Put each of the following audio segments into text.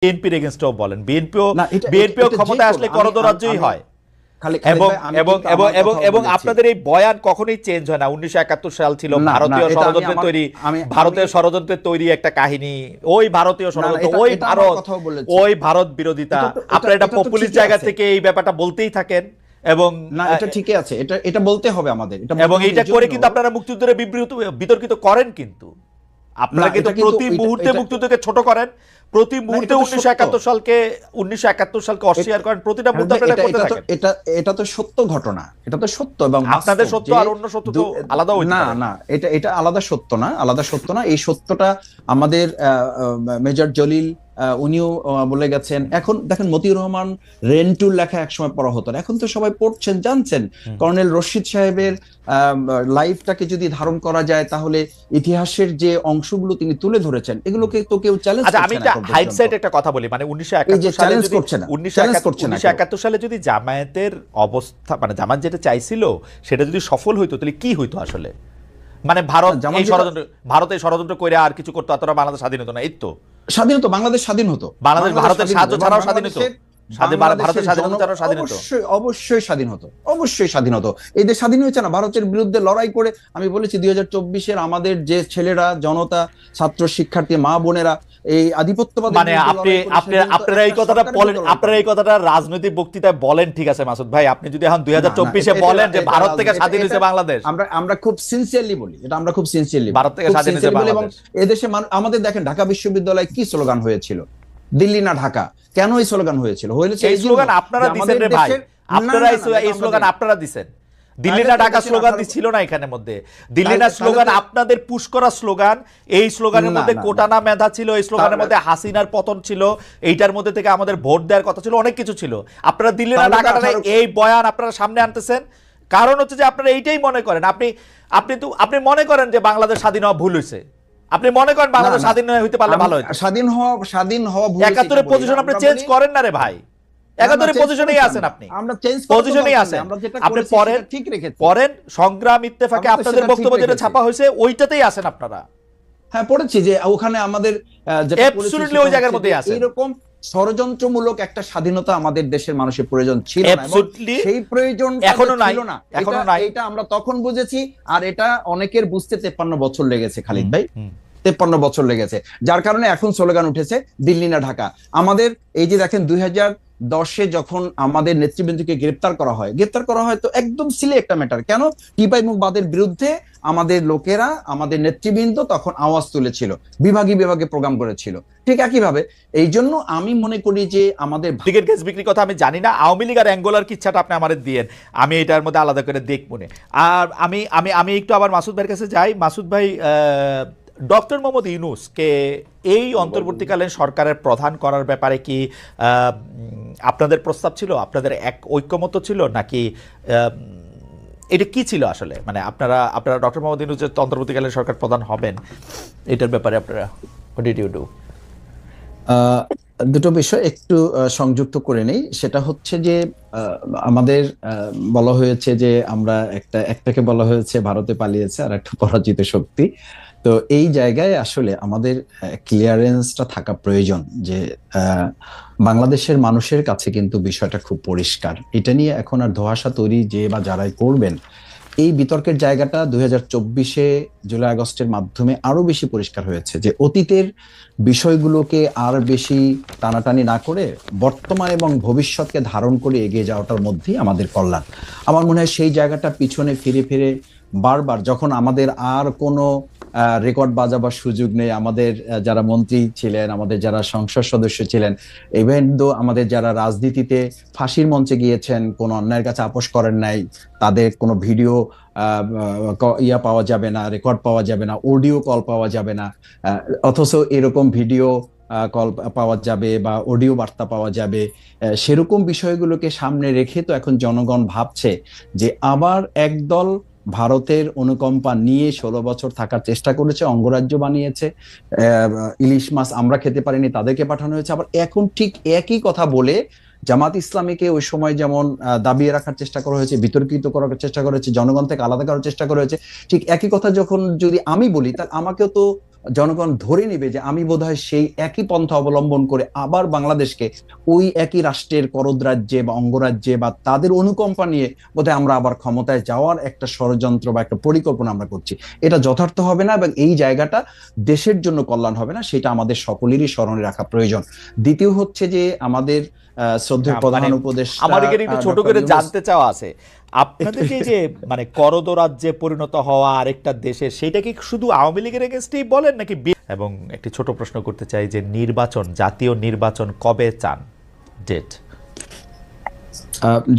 বিএনপির এগেইনস্টও বলেন, বিএনপিও না, এটা ক্ষমতায় আসলে করদরাজ্যই হয়। খালি এবং ভাই, আমি এবং কিন্তু এবং আমার এবং কথাও এবং বলেছি। আপনাদের এই বয়ান কখনোই চেঞ্জ হয় না। 1971 সাল ছিল না, না, ভারতীয় এটা আমি ষড়যন্ত্রের আমার- তৈরি, আমি- ভারতীয় ষড়যন্ত্রের তৈরি একটা কাহিনী। ওই ভারতীয় না, না, ষড়যন্ত্র, এটা ওই এটা আমার ভারত, কথাও বলেছি। ওই ভারত বিরোধিতা। আপনারা এটা এটা তো পপুলিস্ট ঠিকই জায়গা আছে। থেকে এই ব্যাপারটা বলতেই থাকেন এবং না, এটা ঠিকই আছে, এটা বলতে হবে আমাদের, এটা এবং বলতে হবে এইটা করে এজন্য- কিন্তু আপনারা মুক্তিযুদ্ধের বিতর্কিত করেন। কিন্তু আপনারা না, কিন্তু এটা কিন্তু প্রতি মুহূর্তে এটা- মুক্তিযুদ্ধকে ছোট করেন, প্রতি মুহূর্তে এটা তো 1971 সালকে অস্বীকার করেন, প্রতিটা মুহূর্তে হ্যাঁ, আপনারা করতে থাকেন। এটা তো সত্য ঘটনা, এটা তো সত্য এবং আপনাদের বাস্তব সত্য যে আর অন্য সত্য তো আলাদা হইতে না, পারে। না, এটা আলাদা সত্য না, আলাদা সত্য না। এই সত্যটা আমাদের মেজর জলিল উনিও বলে গেছেন। এখন দেখেন, মতিউর রহমান রেন্টুর লেখা একসময় পড়া হতো না, এখন তো সবাই পড়ছেন, জানছেন। কর্নেল রশিদ সাহেবের লাইফটাকে যদি ধারণ করা যায়, তাহলে ইতিহাসের যে অংশগুলো তিনি তুলে ধরেছেন, এগুলোকে তো কেউ চ্যালেঞ্জ আচ্ছা, আমি করছে না একটা এখন পর্যন্ত। হাইডসাইড একটা কথা বলি, মানে এই যে challenge করছে না, challenge করছে না কেউ। 1971 সালে যদি জামায়াতের অবস্থা, মানে জামাত যেটা চাইছিল সেটা যদি সফল হইতো, তাহলে কি হইতো আসলে? মানে ভারত জামাত এই যেটা- ষড়যন্ত্র করে আর কিছু করতো, অতটা বাংলাদেশ স্বাধীন হতো না, এই তো। স্বাধীন হতো, বাংলাদেশ স্বাধীন হতো, বাংলাদেশ ভারতের সাহায্য এবং ছাড়াও স্বাধীন হতো, ভারতের স্বাধীনতা ছাড়াও স্বাধীন হতো। অবশ্যই স্বাধীন হতো, অবশ্যই স্বাধীন হতো। এই দেশ স্বাধীন হয়েছে না ভারতের বিরুদ্ধে লড়াই করে। আমি বলেছি 2024-এর আমাদের যে ছেলেরা, জনতা, ছাত্র, শিক্ষার্থী, মা বোনেরা এই আধিপত্যবাদের মানে বিরুদ্ধে লড়াই করেছে, সেজন্য তো আপনারা এই একটা কথাটা সরকারের বলেন, বিরুদ্ধে লড়াই আপনারা এই কথাটা রাজনৈতিক বক্তৃতায় বলেন, ঠিক আছে মাসুদ ভাই, আপনি যদি এখন 2024-এ এটা- বলেন যে এটা- ভারত থেকে এটা- স্বাধীন হয়েছে এটা- বাংলাদেশ, আমরা খুব সিনসিয়ারলি বলি, এটা আমরা খুব সিনসিয়ারলি ভারত থেকে স্বাধীন হয়েছে এবং বাংলাদেশ। এদেশে আমাদের দেখেন, ঢাকা বিশ্ববিদ্যালয়ে কি স্লোগান হয়েছিল, দিল্লি না ঢাকা। কেন এই স্লোগান হয়েছিল? এই স্লোগান আপনারা দিছেন রে ভাই, আপনারা এই স্লোগান আপনারা দিছেন। দিল্লি না ঢাকা স্লোগান ছিল না এখানের মধ্যে। দিল্লি না স্লোগান আপনাদের পুশ করা স্লোগান। এই স্লোগানের মধ্যে কোটানা মেধা ছিল, এই স্লোগানের মধ্যে হাসিনার পতন ছিল, এইটার মধ্যে থেকে আমাদের ভোট দেওয়ার কথা ছিল, অনেক কিছু ছিল। আপনারা দিল্লি না ঢাকা এই বয়ান আপনারা সামনে আনতেছেন, কারণ হচ্ছে যে আপনারা এইটাই মনে করেন, আপনি মনে করেন যে বাংলাদেশ স্বাধীন হওয়া ভুল হয়েছে, আপনি মনে করেন বাংলাদেশ স্বাধীন হইতে পারলে ভালো হতো। স্বাধীন হওয়া ভুল। 71-এর পজিশন আপনি চেঞ্জ করেন না রে ভাই, 71-এর পজিশনেই আছেন আপনি, আমরা চেঞ্জ পজিশনেই আছেন। আপনি পড়েন সংগ্রাম ইত্তেফাকে আপনাদের বক্তব্য যেটা ছাপা হয়েছে ওইটাতেই আছেন আপনারা। হ্যাঁ, পড়েছি যে ওখানে আমাদের অ্যাবসলিউটলি ওই জায়গার মধ্যেই আছেন। এরকম ষড়যন্ত্রমূলক একটা স্বাধীনতা আমাদের দেশের মানুষের প্রয়োজন ছিল না, এবং সেই প্রয়োজন এখনো ছিল না, এখনো নাই। এটা আমরা তখন বুঝেছি, আর এটা অনেকের বুঝতে 53 বছর লেগেছে খালিদ ভাই, 53 বছর লেগেছে। যার কারণে এখন স্লোগান উঠেছে দিল্লি না ঢাকা। আমাদের এই যে দেখেন 2010-এ যখন আমাদের নেতৃবৃন্দকে গ্রেপ্তার করা হয় তো একদম সিলে একটা ম্যাটার, কেন টিপাই মুখবাদের বিরুদ্ধে আমাদের লোকেরা, আমাদের নেতৃবৃন্দ তখন আওয়াজ তুলেছিল, বিভাগে প্রোগ্রাম করেছিল। ঠিক একইভাবে এই জন্য আমি মনে করি যে আমাদের টিকেট গ্যাস বিক্রির কথা আমি জানি না, আওয়ামী লীগ আর অ্যাঙ্গোলার কিচ্ছাটা আপনি আমাদের দিয়েন, আমি এটার মধ্যে আলাদা করে দেখব না। আর আমি একটু আবার মাসুদ ভাইয়ের কাছে যাই। মাসুদ ভাই, ডক্টর মোহাম্মদ ইউনূসকে এই অন্তর্বর্তীকালীন সরকারের প্রধান করার ব্যাপারে কি আপনাদের প্রস্তাব ছিল, আপনাদের এক ঐক্যমত ছিল, নাকি এটা কি ছিল আসলে? মানে আপনারা ডক্টর মোহাম্মদ ইউনূস যে অন্তর্বর্তীকালীন সরকার প্রধান হবেন, এটার ব্যাপারে আপনারা হোয়াট ডিড ইউ ডু? দুটো বিষয় একটু সংযুক্ত করে নেই। সেটা হচ্ছে যে আমাদের বলা হয়েছে যে আমরা একটাকে বলা হয়েছে ভারতে পালিয়েছে, আর একটা পরাজিত শক্তি। তো এই জায়গায় আসলে আমাদের ক্লিয়ারেন্সটা থাকা প্রয়োজন যে বাংলাদেশের মানুষের কাছে কিন্তু বিষয়টা খুব পরিষ্কার। এটা নিয়ে এখন আর ধোঁয়াশা তৈরি যে বা যারাই করবেন, এই বিতর্কের জায়গাটা 2024-এ জুলাই আগস্টের মাধ্যমে আরো বেশি পরিষ্কার হয়েছে যে অতীতের বিষয়গুলোকে আর বেশি টানাটানি না করে বর্তমান এবং ভবিষ্যৎকে ধারণ করে এগিয়ে যাওয়াটার মধ্যেই আমাদের কল্যাণ। আমার মনে হয় সেই জায়গাটা পিছনে ফিরে বারবার, যখন আমাদের আর কোনো রেকর্ড বাজাবার সুযোগ নেই, আমাদের যারা মন্ত্রী ছিলেন, আমাদের যারা সংসদ সদস্য ছিলেন, ইভেন দো আমাদের যারা রাজনীতিতে ফাঁসির মঞ্চে গিয়েছেন, কোনো অন্যায়ের কাছে আপোষ করেন নাই, তাদের কোনো ভিডিও পাওয়া যাবে না, রেকর্ড পাওয়া যাবে না, অডিও কল পাওয়া যাবে না, অথচ এরকম ভিডিও কল পাওয়া যাবে বা অডিও বার্তা পাওয়া যাবে। সেরকম বিষয়গুলোকে সামনে রেখে তো এখন জনগণ ভাবছে যে আবার একদল ভারতের অনুকম্পা নিয়ে 16 বছর থাকার চেষ্টা করেছে, অঙ্গরাজ্য বানিয়েছে, ইলিশ মাছ আমরা খেতে পারিনি, তাদেরকে পাঠানো হয়েছে। আবার এখন ঠিক একই কথা বলে জামাত ইসলামীকে ওই সময় যেমন দাবিয়ে রাখার চেষ্টা করা হয়েছে, বিতর্কিত করার চেষ্টা করা হয়েছে, জনগণ থেকে আলাদা করার চেষ্টা করা হয়েছে, ঠিক একই কথা যখন যদি আমি বলি, তাহলে আমাকেও তো জনগণ ধরে নেবে যে আমি বোধহয় সেই একই পন্থা অবলম্বন করে আবার বাংলাদেশকে ওই একই রাষ্ট্রের করদ-রাজ্যে বা অঙ্গরাজ্যে বা তাদের অনুকম্পা নিয়ে বোধহয় আমরা আবার ক্ষমতায় যাওয়ার একটা ষড়যন্ত্র বা একটা পরিকল্পনা আমরা করছি। এটা যথার্থ হবে না এবং এই জায়গাটা দেশের জন্য কল্যাণ হবে না, সেটা আমাদের সকলেরই স্মরণে রাখা প্রয়োজন। দ্বিতীয় হচ্ছে যে আমাদের শ্রদ্ধেয় প্রধান মানে উপদেষ্টা আমার এখানে একটু ছোট ডক্টর করে ইউনূস জানতে চাওয়া আছে, আপনাদের যে যে মানে করদ রাজ্যে পরিণত হওয়া আরেকটা দেশে, সেটা কি শুধু আওয়ামী লীগের এগেনস্টেই বলেন নাকি? এবং একটি ছোট প্রশ্ন করতে চাই যে নির্বাচন, জাতীয় নির্বাচন কবে চান ডেট?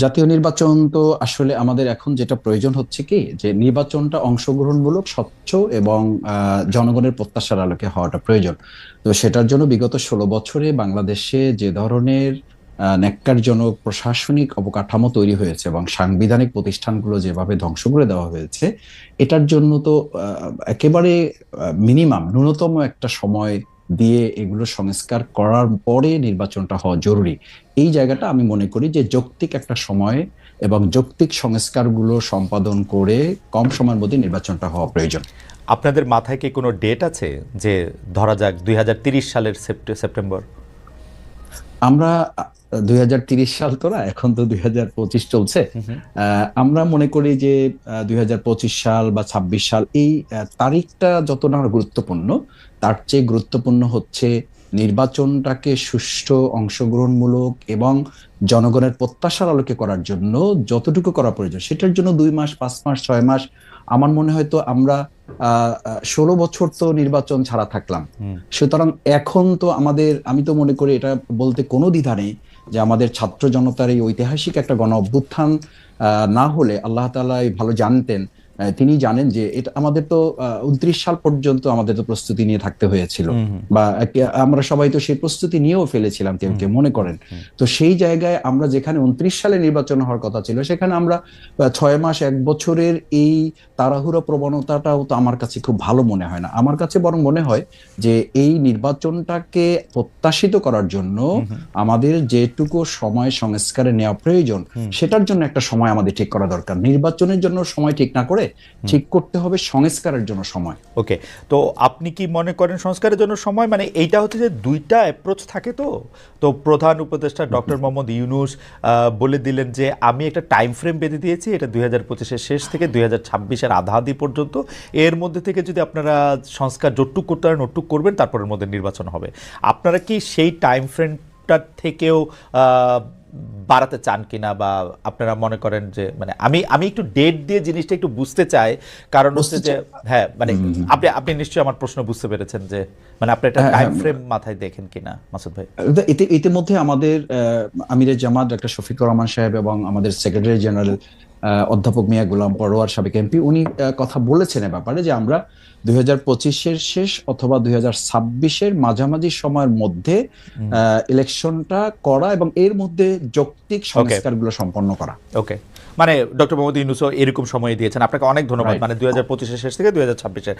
জাতীয় নির্বাচন তো আসলে আমাদের এখন যেটা প্রয়োজন হচ্ছে কি, যে নির্বাচনটা অংশগ্রহণমূলক, স্বচ্ছ এবং জনগণের প্রত্যাশার আলোকে হওয়াটা প্রয়োজন। তো সেটার জন্য বিগত 16 বছরে বাংলাদেশে যে ধরনের ন্যাক্কারজনক প্রশাসনিক অবকাঠামো তৈরি হয়েছে এবং সাংবিধানিক প্রতিষ্ঠানগুলো যেভাবে ধ্বংস করে দেওয়া হয়েছে, এটার জন্য তো একেবারে মিনিমাম ন্যূনতম একটা সময় দিয়ে এগুলো সংস্কার করার পরে নির্বাচনটা হওয়া জরুরি। এই জায়গাটা আমি মনে করি যে যৌক্তিক একটা সময় এবং যৌক্তিক সংস্কারগুলো সম্পাদন করে কম সময়ের মধ্যে নির্বাচনটা হওয়া প্রয়োজন। আপনাদের মাথায় কি কোনো ডেট আছে যে ধরা যাক 2030 সালের সেপ্টেম্বর? আমরা 2030 সাল তো না, এখন তো 2025 চলছে। আমরা মনে করি যে 2025 সাল বা 26 সাল, এই তারিখটা যত না গুরুত্বপূর্ণ, তার চেয়ে গুরুত্বপূর্ণ হচ্ছে নির্বাচনটাকে সুষ্ঠু, অংশগ্রহণমূলক এবং জনগণের প্রত্যাশার আলোকে করার জন্য যতটুকু করা প্রয়োজন, সেটার জন্য 2 মাস, 5 মাস, 6 মাস, আমার মনে হয় তো আমরা 16 বছর তো নির্বাচন ছাড়া থাকলাম। সুতরাং এখন তো আমাদের, আমি তো মনে করি এটা বলতে কোনো দ্বিধা নেই যে আমাদের ছাত্র জনতার এই ঐতিহাসিক একটা গণ অভ্যুত্থান না হলে, আল্লাহ তাআলা ভালো জানতেন, তিনি জানেন যে এটা আমাদের তো 29 সাল পর্যন্ত আমাদের তো প্রস্তুতি নিয়ে থাকতে হয়েছিল, বা আমরা সবাই তো সেই প্রস্তুতি নিয়েও ফেলেছিলাম, কেউ কেউ মনে করেন। তো সেই জায়গায় আমরা যেখানে 29 সালে নির্বাচন হওয়ার কথা ছিল, সেখানে আমরা 6 মাস, 1 বছরের এই তাড়াহুড়ো প্রবণতাটাও তো আমার কাছে খুব ভালো মনে হয় না। আমার কাছে বরং মনে হয় যে এই নির্বাচনটাকে প্রত্যাশিত করার জন্য আমাদের যেটুকু সময় সংস্কারে নেওয়া প্রয়োজন, সেটার জন্য একটা সময় আমাদের ঠিক করা দরকার। নির্বাচনের জন্য সময় ঠিক না করে ঠিক করতে হবে সংস্কারের জন্য সময়। ওকে, তো আপনি কি মনে করেন সংস্কারের জন্য সময়, মানে এইটা হচ্ছে যে দুইটা অ্যাপ্রোচ থাকে। তো প্রধান উপদেষ্টা ডক্টর মোহাম্মদ ইউনূস বলে দিলেন যে আমি একটা টাইম ফ্রেম বেঁধে দিয়েছি, এটা 2025-এর শেষ থেকে 2026-এর আধাআধি পর্যন্ত, এর মধ্যে থেকে যদি আপনারা সংস্কার যতটুক করতে পারেন ওটুক করবেন, তারপরের মধ্যে নির্বাচন হবে। আপনারা কি সেই টাইম ফ্রেমটার থেকেও বাড়াতে চান কিনা, বা আপনারা মনে করেন যে, মানে আমি একটু ডেট দিয়ে জিনিসটা একটু বুঝতে চাই, কারণ হচ্ছে যে হ্যাঁ, মানে আপনি নিশ্চয়ই আমার প্রশ্ন বুঝতে পেরেছেন যে মানে আপনি একটা টাইম ফ্রেম মাথায় দেখেন কিনা মাসুদ ভাই? ইতিমধ্যে আমাদের আমিরে জামাত ডক্টর শফিকুর রহমান সাহেব এবং আমাদের সেক্রেটারি জেনারেল অধ্যাপক মিয়া গোলাম পরোয়ার, সাবেক এমপি, উনি কথা বলেছেন এ ব্যাপারে যে আমরা 2025-এর শেষ অথবা 2026-এর মাঝামাঝি সময়ের মধ্যে ইলেকশনটা করা এবং এর মধ্যে যৌক্তিক সংস্কারগুলো সম্পন্ন করা। ওকে, মানে ডক্টর মোহাম্মদ ইউনূসও এরকম সময় দিয়েছেন। আপনাকে অনেক ধন্যবাদ। মানে 2025-এর শেষ থেকে 2026-এর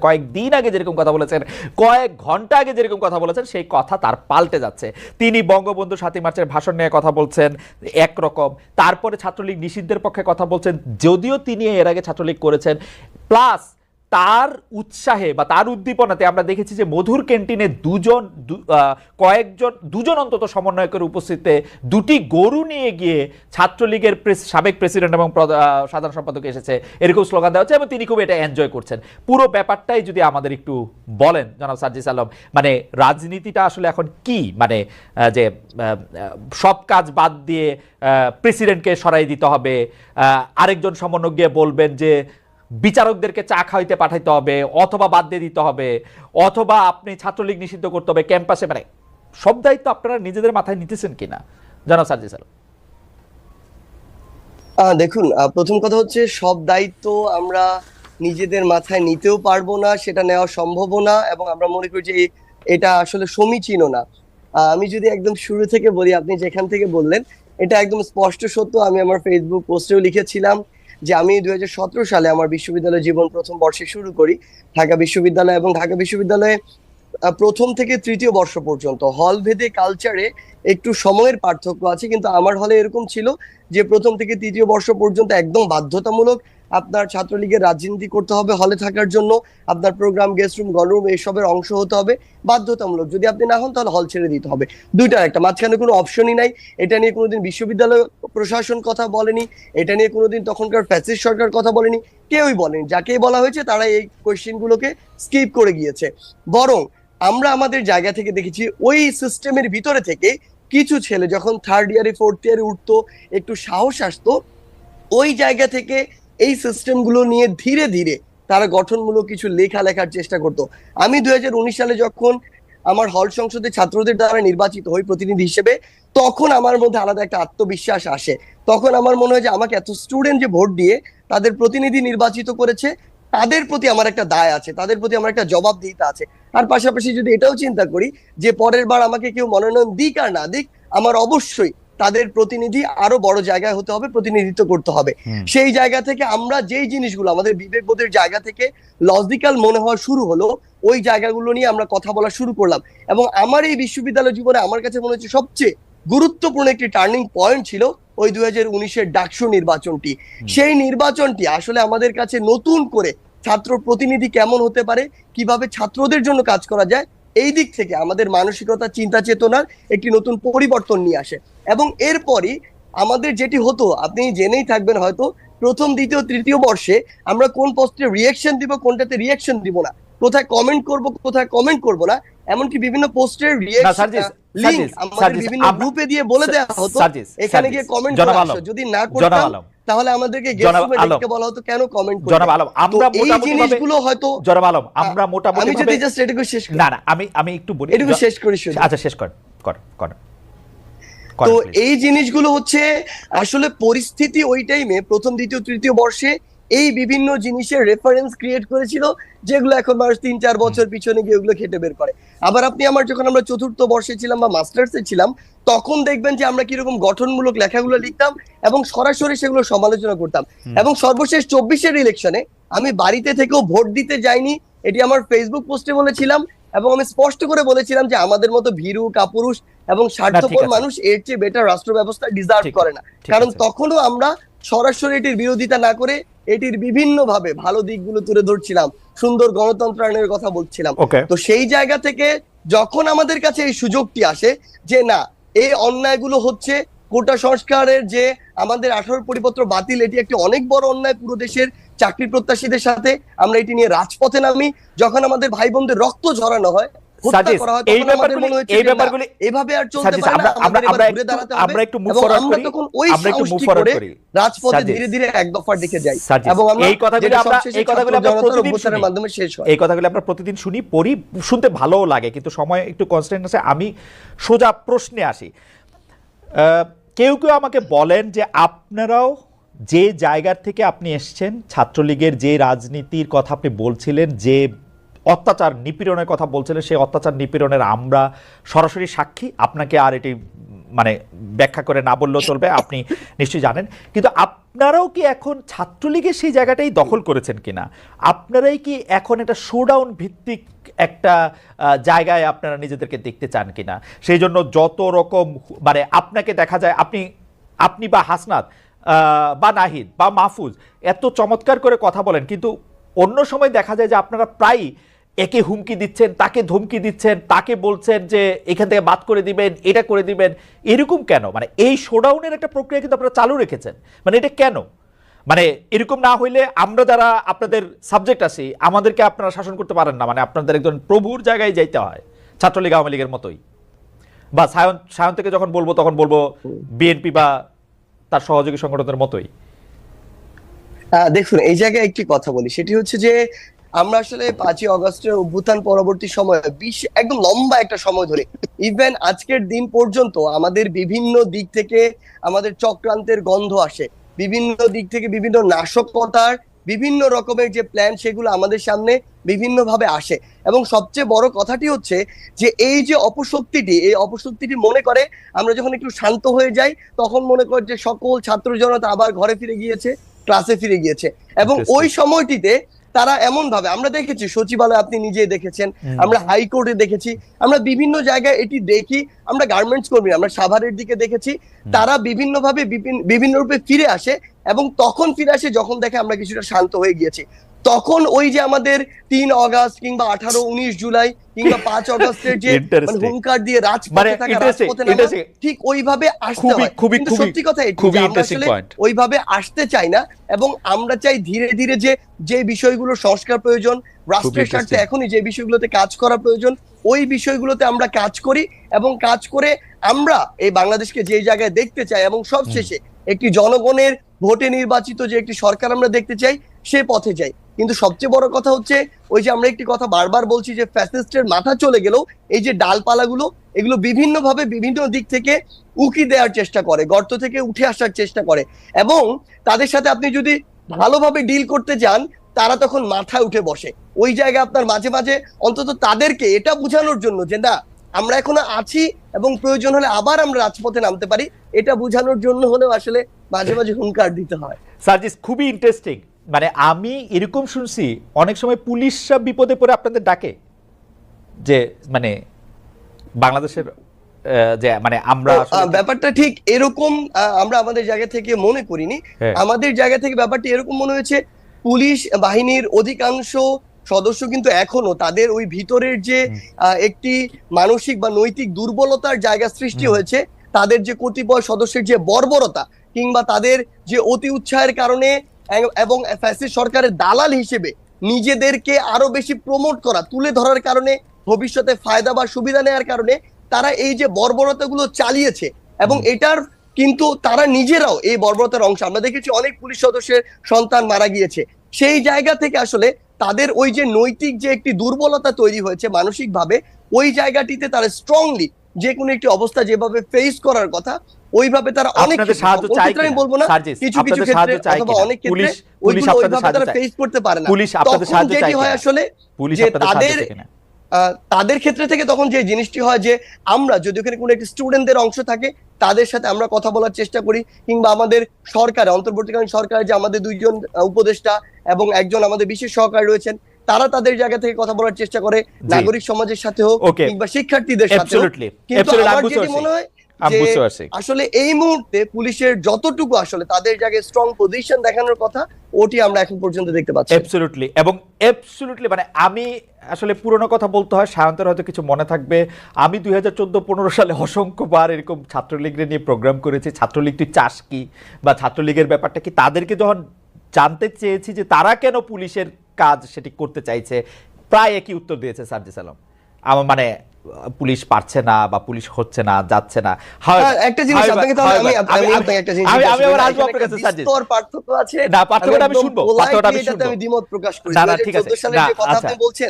কয়েকদিন আগে যেরকম কথা বলেছেন, কয়েক ঘন্টা আগে যেরকম কথা বলেছেন, সেই কথা তার পাল্টে যাচ্ছে। তিনি বঙ্গবন্ধু 7ই মার্চের ভাষণ নিয়ে কথা বলছেন একরকম, তারপরে ছাত্রলীগ নিষিদ্ধের পক্ষে কথা বলছেন, যদিও তিনি এর আগে ছাত্রলীগ করেছেন। প্লাস তার উৎসাহে বা তার উদ্দীপনাতে আমরা দেখেছি যে মধুর ক্যান্টিনে দুজন অন্তত সমন্বয়কের উপস্থিতিতে দুটি গরু নিয়ে গিয়ে ছাত্রলীগের সাবেক প্রেসিডেন্ট এবং সাধারণ সম্পাদক এসেছে, এরকম স্লোগান দেওয়া হচ্ছে এবং তিনি খুব এটা এনজয় করছেন। পুরো ব্যাপারটাই যদি আমাদের একটু বলেন জনাব সার্জিস আলম, মানে রাজনীতিটা আসলে এখন কি, মানে যে সব কাজ বাদ দিয়ে প্রেসিডেন্টকে সরাই দিতে হবে, আরেকজন সমন্বয়ক গিয়ে বলবেন যে বিচারকদেরকে চা খাইতে পাঠাইতে হবে, অথবা বাদ দিয়ে দিতে হবে, অথবা আপনি ছাত্রলীগ নিষিদ্ধ করতে হবে ক্যাম্পাসে, মানে সব দায়িত্ব আপনারা নিজেদের মাথায় নিতেছেন কিনা জানাব সার্জিস আলম? দেখুন, প্রথম কথা হচ্ছে সব দায়িত্ব আমরা নিজেদের মাথায় নিতেও পারবো না, সেটা নেওয়া সম্ভবও না, এবং আমরা মনে করি যে এটা আসলে সমীচীনও না। আমি যদি একদম শুরু থেকে বলি, আপনি যেখান থেকে বললেন এটা একদম স্পষ্ট সত্য। আমি আমার ফেসবুক পোস্টেও লিখেছিলাম যে আমি 2017 সালে আমার বিশ্ববিদ্যালয় জীবন প্রথম বর্ষে শুরু করি ঢাকা বিশ্ববিদ্যালয়, এবং ঢাকা বিশ্ববিদ্যালয়ে প্রথম থেকে তৃতীয় বর্ষ পর্যন্ত হল ভেদে কালচারে একটু সময়ের পার্থক্য আছে, কিন্তু আমার হলে এরকম ছিল যে প্রথম থেকে তৃতীয় বর্ষ পর্যন্ত একদম বাধ্যতামূলক আপনার ছাত্রলীগের রাজনীতি করতে হবে হলে থাকার জন্য, আপনার প্রোগ্রাম, গেস্ট রুম, গণরুম এসবের অংশ হতে হবে বাধ্যতামূলক। যদি আপনি না হন তাহলে হল ছেড়ে দিতে হবে। দুইটার একটা, মাঝখানে কোনো অপশনই নাই। এটা নিয়ে কোনোদিন বিশ্ববিদ্যালয় প্রশাসন কথা বলেনি, এটা নিয়ে কোনোদিন তখনকার ফ্যাসিস্ট সরকার কথা বলেনি, কেউই বলেনি। যাকেই বলা হয়েছে তারা এই কোয়েশ্চেন গুলোকে স্কিপ করে গিয়েছে। বরং আমরা আমাদের জায়গা থেকে দেখেছি ওই সিস্টেমের ভিতরে থেকে কিছু ছেলে যখন থার্ড ইয়ারে ফোর্থ ইয়ারে উঠতো, একটু সাহস আসতো, ওই জায়গা থেকে এই সিস্টেমগুলো নিয়ে ধীরে ধীরে তারা গঠনমূলক কিছু লেখার চেষ্টা করতো। আমি 2019 সালে যখন আমার হল সংসদে ছাত্রদের দ্বারা নির্বাচিত হই প্রতিনিধি হিসেবে, তখন আমার মধ্যে আলাদা একটা আত্মবিশ্বাস আসে। তখন আমার মনে হয় যে আমাকে এত স্টুডেন্ট যে ভোট দিয়ে তাদের প্রতিনিধি নির্বাচিত করেছে, তাদের প্রতি আমার একটা দায় আছে, তাদের প্রতি আমার একটা জবাবদিহিতা আছে। আর পাশাপাশি যদি এটাও চিন্তা করি যে পরের বার আমাকে কেউ মনোনয়ন দিক আর না দিক, আমার অবশ্যই তাদের প্রতিনিধি আরো বড় জায়গায় হতে হবে, প্রতিনিধিত্ব করতে হবে। সেই জায়গা থেকে আমরা যেই জিনিসগুলো আমাদের বিবেকবোধের জায়গা থেকে লজিক্যাল মনে হওয়া শুরু হলো, ওই জায়গাগুলো নিয়ে আমরা কথা বলা শুরু করলাম। এবং আমার এই বিশ্ববিদ্যালয় জীবনে আমার কাছে মনে হচ্ছে সবচেয়ে গুরুত্বপূর্ণ একটি টার্নিং পয়েন্ট ছিল ওই 2019-এর ডাকসু নির্বাচনটি। সেই নির্বাচনটি আসলে আমাদের কাছে নতুন করে ছাত্র প্রতিনিধি কেমন হতে পারে, কিভাবে ছাত্রদের জন্য কাজ করা যায়, এই দিক থেকে আমাদের মানসিকতা, চিন্তা চেতনার একটি নতুন পরিবর্তন নিয়ে আসে। এবং এরপরই আমাদের যেটি হতো, আপনি জেনেই থাকবেন হয়তো, প্রথম, দ্বিতীয়, তৃতীয় বর্ষে আমরা কোন পোস্টে রিয়েকশন দিব, কোনটাতে রিয়েকশন দিব না, কোথায় কমেন্ট করব, কোথায় কমেন্ট করব না, এমনকি বিভিন্ন পোস্টের রিয়েকশন লিংক আমাদের বিভিন্ন গ্রুপে দিয়ে বলে দেওয়া হতো এখানে গিয়ে কমেন্ট করে আসো। যদি না করতাম তাহলে আমাদেরকে গেস্ট বলা হতো কেন কমেন্ট করতে। জনাব আলম, আমরা এই জিনিসগুলো হয়তো জনাব আলম আমরা মোটামুটি আমি যদি জাস্ট এটুকু শেষ করি, না আমি একটু বলি, এটুকু শেষ করি শুধু। আচ্ছা শেষ কর। তো এই জিনিসগুলো হচ্ছে আসলে পরিস্থিতি ওই টাইমে প্রথম, দ্বিতীয়, তৃতীয় বর্ষে এই বিভিন্ন জিনিসের রেফারেন্স ক্রিয়েট করেছিল, যেগুলো এখন মানুষ 3-4 বছর পিছনে গিয়ে ওগুলো খেটে বের করে। আবার আপনি যখন আমরা চতুর্থ বর্ষে ছিলাম বা মাস্টার্সে ছিলাম, তখন দেখবেন যে আমরা কিরকম গঠনমূলক লেখাগুলো লিখতাম এবং সরাসরি সেগুলো সমালোচনা করতাম। এবং সর্বশেষ 24-এর ইলেকশনে আমি বাড়িতে থেকেও ভোট দিতে যাইনি, এটি আমার ফেসবুক পোস্টে বলেছিলাম। এবং আমি স্পষ্ট করে বলেছিলাম যে আমাদের মতো ভীরু, কাপুরুষ এবং স্বার্থপর মানুষ এর চেয়ে বেটার রাষ্ট্র ব্যবস্থা ডিজার্ভ করে না। কারণ তখনও আমরা সরাসরি এটির বিরোধিতা না করে এটির বিভিন্ন ভাবে ভালো দিকগুলো তুলে ধরছিলাম, সুন্দর গণতন্ত্রায়নের কথা বলছিলাম। তো সেই জায়গা থেকে যখন আমাদের কাছে এই সুযোগটি আসে যে না, এই অন্যায়গুলো হচ্ছে, কোটা সংস্কারের যে আমাদের 18 পরিপত্র বাতিল, এটি একটি অনেক বড় অন্যায় পুরো দেশের চাকরি প্রত্যাশীদের সাথে, আমরা এটি নিয়ে রাজপথে নামি, যখন আমাদের ভাই বোনদের রক্ত ঝরানো হয়, এভাবে আর চলতে পারে না, আমাদের এবার ঘুরে দাঁড়াতে হবে। এবং আমরা তখন ওই সাহসটি করে রাজপথে ধীরে ধীরে এক দফার দিকে যাই। এবং আমরা এই কথাগুলো মাধ্যমে শেষ হয়। এই কথাগুলো আমরা প্রতিদিন শুনি, পড়ি, শুনতে ভালোও লাগে, কিন্তু সময় একটু কনস্ট্যান্ট আছে। আমি সোজা প্রশ্নে আসি। কেউ কেউ আমাকে বলেন যে আপনারাও যে জায়গার থেকে আপনি এসছেন, ছাত্রলীগের যে রাজনীতির কথা আপনি বলছিলেন, যে অত্যাচার নিপীড়নের কথা বলছিলেন, সেই অত্যাচার নিপীড়নের আমরা সরাসরি সাক্ষী। আপনাকে আর এটি ব্যাখ্যা করে না বললেও চলবে, আপনি নিশ্চয়ই জানেন। কিন্তু আপনারাও কি এখন ছাত্রলীগের সেই জায়গাটাই দখল করেছেন কিনা? আপনারাই কি এখন একটা শোডাউন ভিত্তিক একটা জায়গায় আপনারা নিজেদেরকে দেখতে চান কিনা? সেই জন্য যত রকম আপনাকে দেখা যায়, আপনি বা হাসনাত বা নাহিদ বা মাহফুজ এত চমৎকার করে কথা বলেন, কিন্তু অন্য সময় দেখা যায় যে আপনারা প্রায় একে হুমকি দিচ্ছেন, তাকে ধমকি দিচ্ছেন, তাকে বলছেন যে এখান থেকে বাদ করে দিবেন, এটা করে দিবেন। এরকম কেন? এই শোডাউনের একটা প্রক্রিয়া কিন্তু আপনারা চালু রেখেছেন, এটা কেন? এরকম না হইলে আমরা যারা আপনাদের সাবজেক্ট আছি, আমাদেরকে আপনারা শাসন করতে পারেন না, আপনাদের একজন প্রভুর জায়গায় যাইতে হয়, ছাত্রলীগ আওয়ামী লীগের মতোই। বা সায়ন থেকে যখন বলবো তখন বলবো বিএনপি বা তার সহযোগী সংগঠনের মতোই। দেখুন, এই জায়গায় একটি কথা বলি, সেটি হচ্ছে যে আমরা আসলে 5ই অগস্টের অভ্যুত্থান পরবর্তী সময় একদম লম্বা একটা সময় ধরে, ইভেন আজকের দিন পর্যন্ত আমাদের বিভিন্ন দিক থেকে আমাদের চক্রান্তের গন্ধ আসে, বিভিন্ন দিক থেকে বিভিন্ন নাশকতার বিভিন্ন রকমের যে প্ল্যান, সেগুলো আমাদের সামনে বিভিন্ন ভাবে আসে। এবং সবচেয়ে বড় কথাটি হচ্ছে যে এই যে অপশক্তিটি মনে করে আমরা যখন একটু শান্ত হয়ে যাই, তখন মনে করে যে সকল ছাত্র জনতা আবার ঘরে ফিরে গিয়েছে, ক্লাসে ফিরে গিয়েছে। এবং ওই সময়টিতে তারা এমন ভাবে, আমরা দেখেছি সচিবালয়, আপনি নিজেই দেখেছেন, আমরা হাইকোর্টে দেখেছি, আমরা বিভিন্ন জায়গায় এটি দেখি, আমরা গার্মেন্টস কর্মী, আমরা সাভারের দিকে দেখেছি, তারা বিভিন্ন ভাবে বিভিন্ন রূপে ফিরে আসে, এবং তখন ফিরে আসে যখন দেখে আমরা কিছুটা শান্ত হয়ে গিয়েছি। তখন ওই যে আমাদের 3 অগাস্ট কিংবা 18, 19 জুলাই কিংবা 5 অগাস্টের যে হুঙ্কার দিয়ে রাজপথে থাকা, রাজপথে নামা, ঠিক ওইভাবে আসতে হয়। কিন্তু সত্যি কথা এটি যে আমরা আসলে ওইভাবে আসতে চাই না, এবং আমরা চাই ধীরে ধীরে যে বিষয়গুলো সংস্কার প্রয়োজন, রাষ্ট্রের স্বার্থে এখনই যে বিষয়গুলোতে কাজ করা প্রয়োজন, ওই বিষয়গুলোতে আমরা কাজ করি, এবং কাজ করে আমরা এই বাংলাদেশকে যে জায়গায় দেখতে চাই, এবং সবশেষে একটি জনগণের ভোটে নির্বাচিত যে একটি সরকার আমরা দেখতে চাই, সে পথে যাই। কিন্তু সবচেয়ে বড় কথা হচ্ছে, ওই যে আমরা একটি কথা বারবার বলছি যে ফ্যাসিস্টের মাথা চলে গেলেও এই যে ডালপালাগুলো, এগুলো বিভিন্নভাবে বিভিন্ন দিক থেকে উকি দেওয়ার চেষ্টা করে, গর্ত থেকে উঠে আসার চেষ্টা করে, এবং তাদের সাথে আপনি যদি ভালোভাবে ডিল করতে যান, তারা তখন মাথায় উঠে বসে। ওই জায়গায় আপনার মাঝে মাঝে অন্তত তাদেরকে এটা বোঝানোর জন্য যে না, আমরা এখনো আছি এবং প্রয়োজন হলে আবার আমরা রাজপথে নামতে পারি, এটা বোঝানোর জন্য হলেও আসলে মাঝে মাঝে হুঙ্কার দিতে হয়। সার্জিস, খুবই ইন্টারেস্টিং। মানে আমি এরকম শুনছি অনেক সময় পুলিশরা বিপদে পড়ে আপনাদের ডাকে, যে মানে বাংলাদেশের যে মানে আমরা ব্যাপারটা ঠিক এরকম আমরা আমাদের জায়গা থেকে মনে করিনি। আমাদের জায়গা থেকে ব্যাপারটা এরকম মনে হয়েছে, পুলিশ বাহিনীর অধিকাংশ সদস্য কিন্তু এখনো তাদের ওই ভিতরের যে একটি মানসিক বা নৈতিক দুর্বলতার জায়গা সৃষ্টি হয়েছে, তাদের যে কতিপয় সদস্যের যে বর্বরতা কিংবা তাদের যে অতি উৎসাহের কারণে এবং ফ্যাসিস্ট সরকারের দালাল হিসেবে নিজেদেরকে আরো বেশি প্রমোট করা, তুলে ধরার কারণে, ভবিষ্যতে ফায়দা বা সুবিধা নেওয়ার কারণে তারা এই যে বর্বরতাগুলো চালিয়েছে, এবং এটার কিন্তু তারা নিজেরাও এই বর্বরতার অংশ। আমরা দেখেছি অনেক পুলিশ সদস্যের সন্তান মারা গিয়েছে। সেই জায়গা থেকে আসলে তাদের ওই যে নৈতিক যে একটি দুর্বলতা তৈরি হয়েছে মানসিকভাবে, ওই জায়গাটিতে তারা স্ট্রংলি যে কোনো একটি অবস্থা যেভাবে ফেস করার কথা, ওইভাবে তারা অনেক ক্ষেত্রে, আমি বলবো না কিছু কিছু ক্ষেত্রে অথবা অনেক ক্ষেত্রে ওইভাবে তারা ফেস করতে পারে না। তখন যেটি হয় আসলে যে তাদের ক্ষেত্রে থেকে তখন যে জিনিসটি হয় যে আমরা যদি ওখানে কোনো একটি স্টুডেন্টদের অংশ থাকে, তাদের সাথে আমরা কথা বলার চেষ্টা করি, কিংবা আমাদের সরকার, অন্তর্বর্তীকালীন সরকার যে আমাদের 2 জন উপদেষ্টা এবং একজন আমাদের বিশেষ সহকারী রয়েছেন, তারা তাদের জায়গা থেকে কথা বলার চেষ্টা করে, নাগরিক সমাজের সাথে হোক কিংবা শিক্ষার্থীদের সাথে হোক। কিন্তু আমার যেটি মনে হয় আসলে এই মুহূর্তে পুলিশের যতটুকু আসলে তাদের জায়গায় স্ট্রং পজিশন দেখানোর কথা, ওটি আমরা এখন পর্যন্ত দেখতে পাচ্ছি। অ্যাবসলিউটলি, এবং অ্যাবসলিউটলি মানে আমি আসলে পুরনো কথা বলতে হয়, সায়ন্তের হয়তো কিছু মনে থাকবে, আমি 2014-15 সালে অসংখ্যবার এরকম ছাত্রলীগের নিয়ে প্রোগ্রাম করেছি। ছাত্রলীগ তুই চাস কি, বা ছাত্রলীগের ব্যাপারটা কি, তাদেরকে যখন জানতে চেয়েছি যে তারা কেন পুলিশের কাজ সেটি করতে চাইছে, প্রায় একই উত্তর দিয়েছে সার্জিস আলম। আমার মানে পুলিশ পারছে না বা পুলিশ হচ্ছে না, যাচ্ছে না। একটা জিনিস আপনাকে, তাহলে আমি আপনাকে একটা জিনিস, আমি আবার আসবো আপনার কাছে সার্জিস, তোর পার্থক্য আছে না, পার্থক্যটা আমি শুনবো, পার্থক্যটা আমি শুনবো, আমি দ্বিমত প্রকাশ করি। না ঠিক আছে, 2014 সালের যে কথা আপনি বলছেন,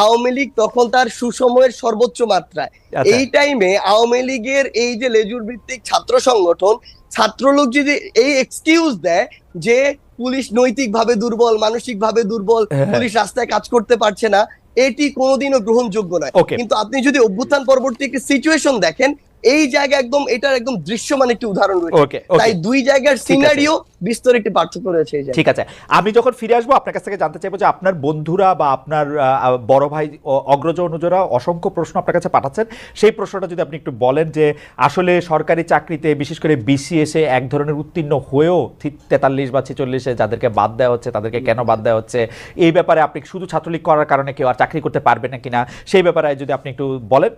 আওয়ামী লীগ তখন তার সুসময়ের সর্বোচ্চ মাত্রায়, এই টাইমে আওয়ামী লীগের এই যে লেজুর ভিত্তিক ছাত্র সংগঠন, ছাত্রলোক যদি এই এক্সকিউজ দেয় যে পুলিশ নৈতিকভাবে দুর্বল, মানসিকভাবে দুর্বল, পুলিশ রাস্তায় কাজ করতে পারছে না, এটি কোনোদিনও গ্রহণযোগ্য নয়। কিন্তু আপনি যদি অভ্যুত্থান পরবর্তী একটি সিচুয়েশন দেখেন, এই জায়গা একদম এটার একদম দৃশ্যমান একটি উদাহরণ রয়েছে। তাই দুই জায়গার সিনারিও বিস্তর একটি পার্থক্য রয়েছে এই জায়গায়। ঠিক আছে, আমি যখন ফিরে আসবো আপনার কাছ থেকে জানতে চাইবো যে আপনার বন্ধুরা বা আপনার বড় ভাই, অগ্রজ অনুজরা অসংখ্য প্রশ্ন আপনার কাছে পাঠাচ্ছেন, সেই প্রশ্নটা যদি আপনি একটু বলেন যে আসলে সরকারি চাকরিতে বিশেষ করে বিসিএসে এক ধরনের উত্তীর্ণ হয়েও 43 বা 46-এ যাদেরকে বাদ দেওয়া হচ্ছে, তাদেরকে কেন বাদ দেওয়া হচ্ছে, এই ব্যাপারে আপনি শুধু ছাত্রলীগ করার কারণে কেউ আর চাকরি করতে পারবে না কিনা, সেই ব্যাপারে যদি আপনি একটু বলেন।